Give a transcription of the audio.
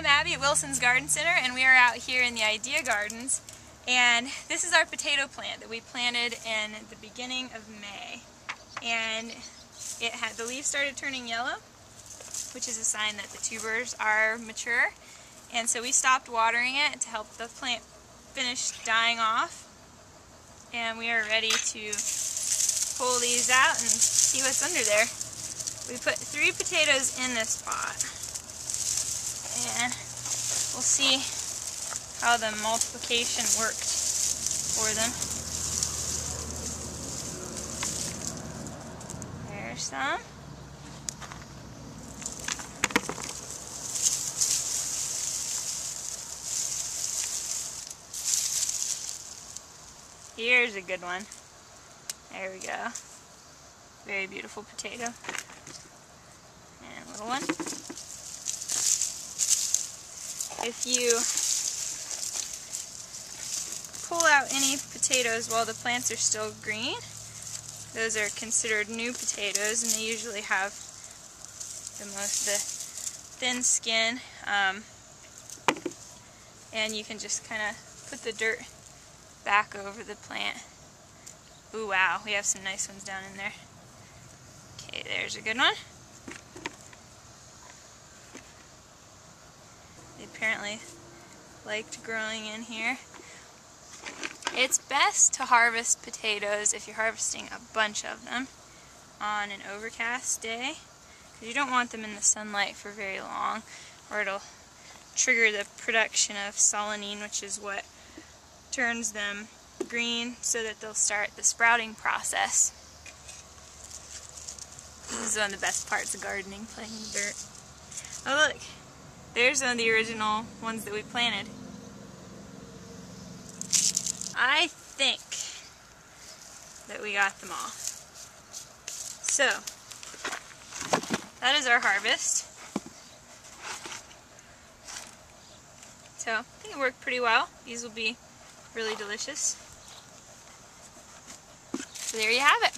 I'm Abby at Wilson's Garden Center, and we are out here in the Idea Gardens, and this is our potato plant that we planted in the beginning of May. And the leaves started turning yellow, which is a sign that the tubers are mature, and so we stopped watering it to help the plant finish dying off, and we are ready to pull these out and see what's under there. We put 3 potatoes in this pot, and we'll see how the multiplication worked for them. There's some. Here's a good one. There we go. Very beautiful potato. And a little one. If you pull out any potatoes while the plants are still green, those are considered new potatoes, and they usually have the thin skin. And you can just kind of put the dirt back over the plant. Ooh, wow, we have some nice ones down in there. Okay, there's a good one. They apparently liked growing in here. It's best to harvest potatoes if you're harvesting a bunch of them on an overcast day, because you don't want them in the sunlight for very long, or it'll trigger the production of solanine, which is what turns them green so that they'll start the sprouting process. This is one of the best parts of gardening, playing in the dirt. Oh look, there's one of the original ones that we planted. I think that we got them all. So, that is our harvest. So, I think it worked pretty well. These will be really delicious. So there you have it.